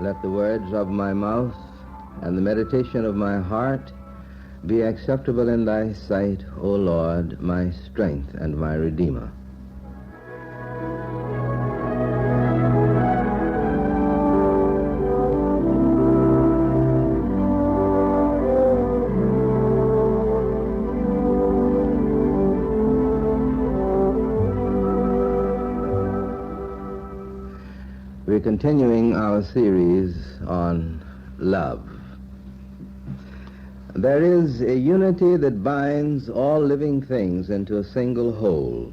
Let the words of my mouth and the meditation of my heart be acceptable in thy sight, O Lord, my strength and my Redeemer. We're continuing our series on love. There is a unity that binds all living things into a single whole.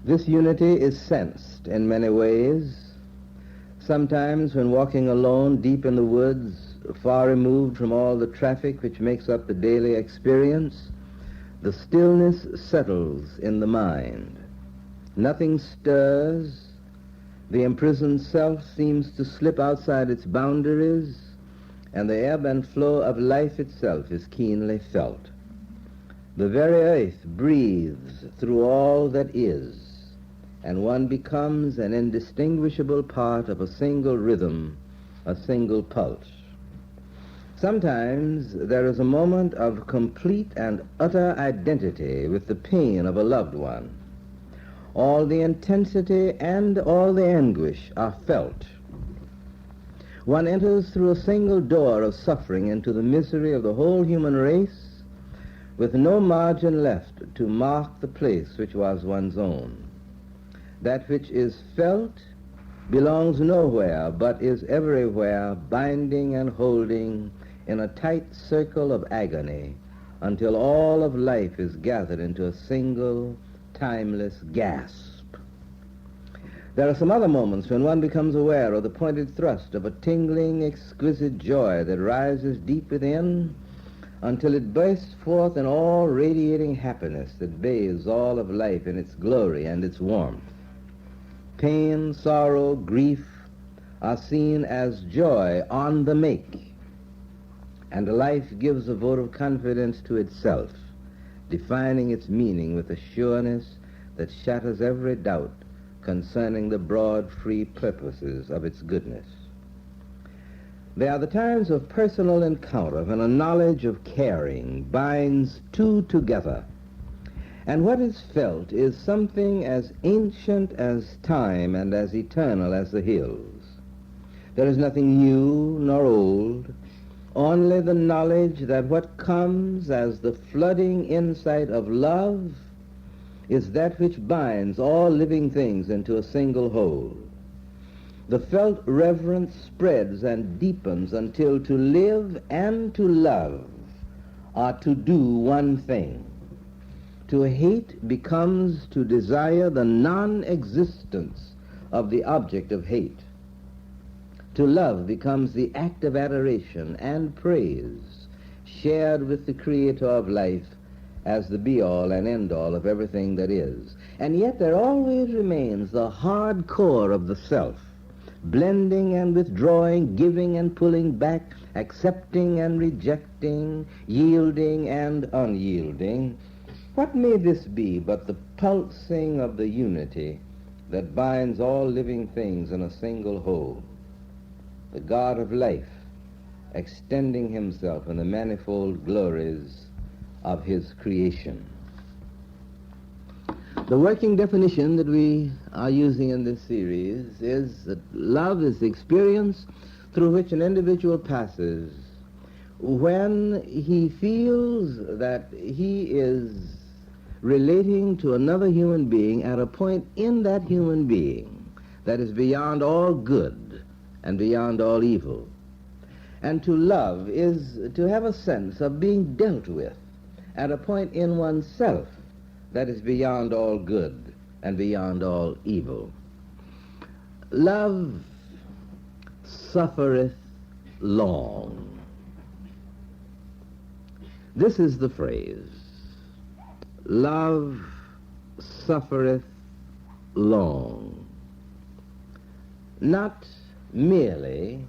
This unity is sensed in many ways. Sometimes when walking alone deep in the woods, far removed from all the traffic which makes up the daily experience, the stillness settles in the mind. Nothing stirs. The imprisoned self seems to slip outside its boundaries, and the ebb and flow of life itself is keenly felt. The very earth breathes through all that is, and one becomes an indistinguishable part of a single rhythm, a single pulse. Sometimes there is a moment of complete and utter identity with the pain of a loved one. All the intensity and all the anguish are felt. One enters through a single door of suffering into the misery of the whole human race, with no margin left to mark the place which was one's own. That which is felt belongs nowhere, but is everywhere, binding and holding in a tight circle of agony, until all of life is gathered into a single timeless gasp. There are some other moments when one becomes aware of the pointed thrust of a tingling, exquisite joy that rises deep within until it bursts forth in all radiating happiness that bathes all of life in its glory and its warmth. Pain, sorrow, grief are seen as joy on the make, and life gives a vote of confidence to itself, defining its meaning with a sureness that shatters every doubt concerning the broad, free purposes of its goodness. There are the times of personal encounter when a knowledge of caring binds two together, and what is felt is something as ancient as time and as eternal as the hills. There is nothing new nor old, only the knowledge that what comes as the flooding insight of love is that which binds all living things into a single whole. The felt reverence spreads and deepens until to live and to love are to do one thing. To hate becomes to desire the non-existence of the object of hate. To love becomes the act of adoration and praise, shared with the Creator of life as the be-all and end-all of everything that is. And yet there always remains the hard core of the self, blending and withdrawing, giving and pulling back, accepting and rejecting, yielding and unyielding. What may this be but the pulsing of the unity that binds all living things in a single whole? The God of life, extending himself in the manifold glories of his creation. The working definition that we are using in this series is that love is the experience through which an individual passes when he feels that he is relating to another human being at a point in that human being that is beyond all good and beyond all evil. And to love is to have a sense of being dealt with at a point in oneself that is beyond all good and beyond all evil. Love suffereth long. This is the phrase. Love suffereth long. Not merely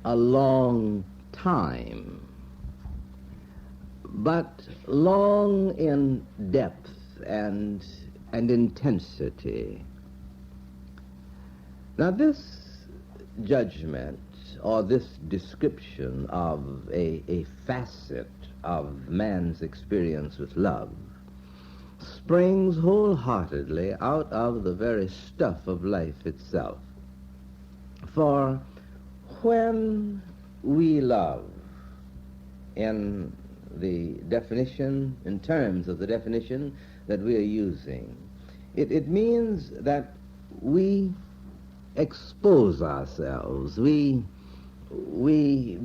a long time, but long in depth and intensity. Now this judgment or this description of a facet of man's experience with love springs wholeheartedly out of the very stuff of life itself. For when we love, in the definition, in terms of the definition that we are using, it means that we expose ourselves, we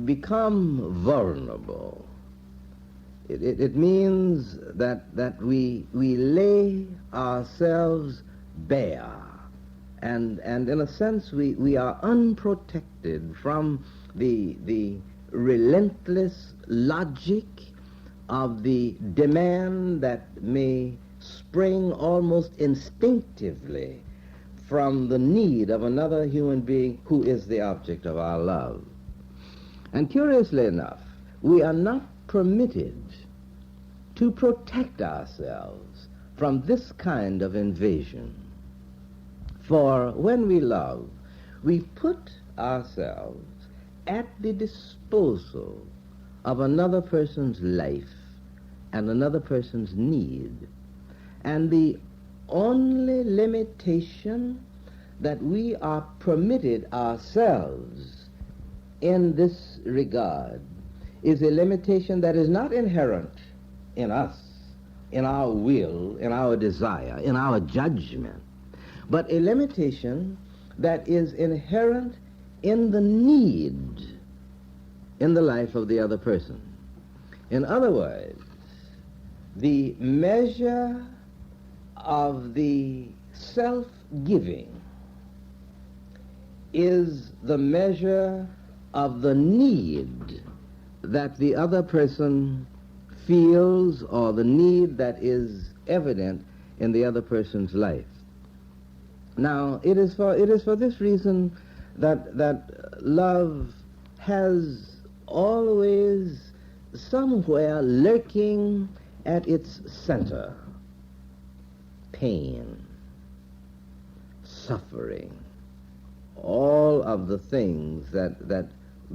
become vulnerable. It means that we lay ourselves bare, and in a sense we are unprotected from the relentless logic of the demand that may spring almost instinctively from the need of another human being who is the object of our love. And curiously enough, we are not permitted to protect ourselves from this kind of invasion. For when we love, we put ourselves at the disposal of another person's life and another person's need. And the only limitation that we are permitted ourselves in this regard is a limitation that is not inherent in us, in our will, in our desire, in our judgment, but a limitation that is inherent in the need in the life of the other person. In other words, the measure of the self-giving is the measure of the need that the other person feels, or the need that is evident in the other person's life. Now, it is for this reason that love has always somewhere lurking at its center pain, suffering, all of the things that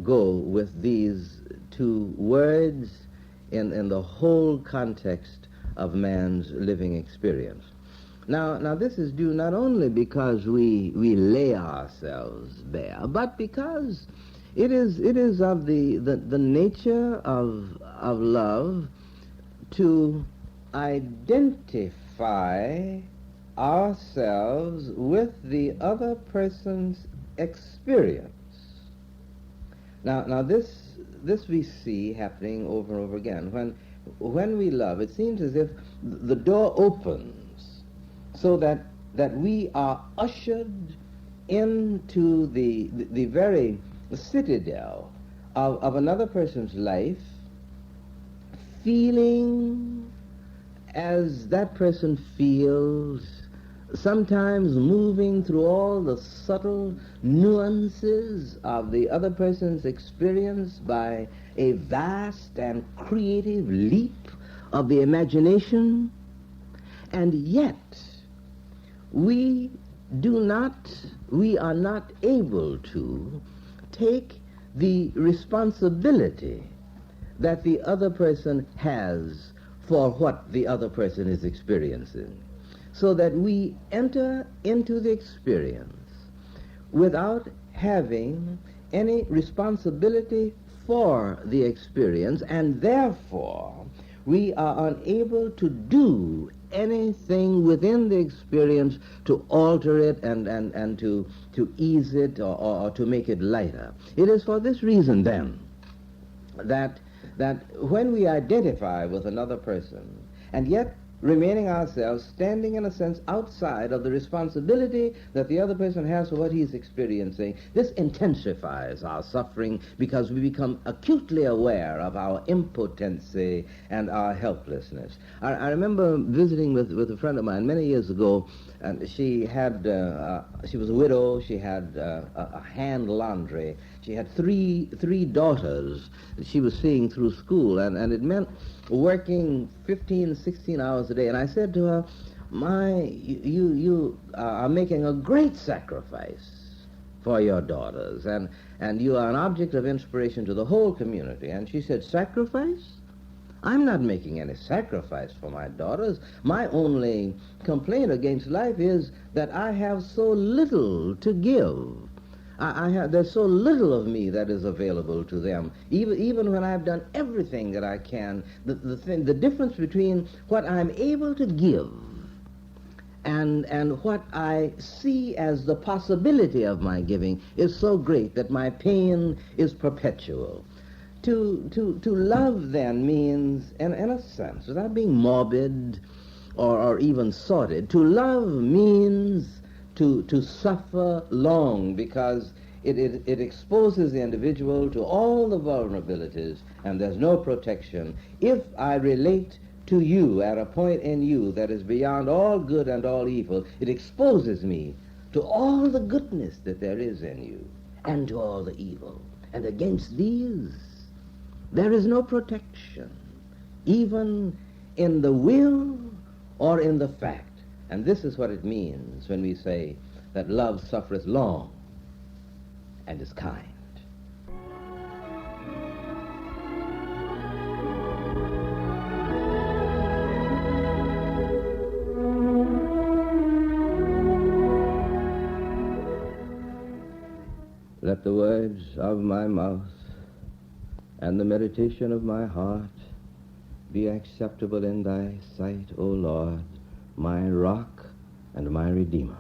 go with these two words in the whole context of man's living experience. Now this is due not only because we lay ourselves bare, but because it is of the nature of love to identify ourselves with the other person's experience. Now this we see happening over and over again. When we love, it seems as if the door opens so that we are ushered into the very citadel of another person's life, feeling as that person feels, sometimes moving through all the subtle nuances of the other person's experience by a vast and creative leap of the imagination. And yet, we are not able to take the responsibility that the other person has for what the other person is experiencing, so that we enter into the experience without having any responsibility for the experience, and therefore we are unable to do anything within the experience to alter it and to ease it or to make it lighter. It is for this reason, then, that when we identify with another person, and yet remaining ourselves, standing in a sense outside of the responsibility that the other person has for what he's experiencing, this intensifies our suffering because we become acutely aware of our impotency and our helplessness. I remember visiting with a friend of mine many years ago, and she was a widow. She had a hand laundry. She had three daughters that she was seeing through school, and it meant working 15, 16 hours a day. And I said to her, you are making a great sacrifice for your daughters, and you are an object of inspiration to the whole community. And she said, sacrifice? I'm not making any sacrifice for my daughters. My only complaint against life is that I have so little to give. There's so little of me that is available to them. Even when I've done everything that I can, the difference between what I'm able to give and what I see as the possibility of my giving is so great that my pain is perpetual. To love, then, means, in a sense, without being morbid or even sordid, to love means to suffer long, because it exposes the individual to all the vulnerabilities, and there's no protection. If I relate to you at a point in you that is beyond all good and all evil, it exposes me to all the goodness that there is in you and to all the evil. And against these, there is no protection, even in the will or in the fact. And this is what it means when we say that love suffereth long and is kind. Let the words of my mouth and the meditation of my heart be acceptable in thy sight, O Lord, my rock and my redeemer.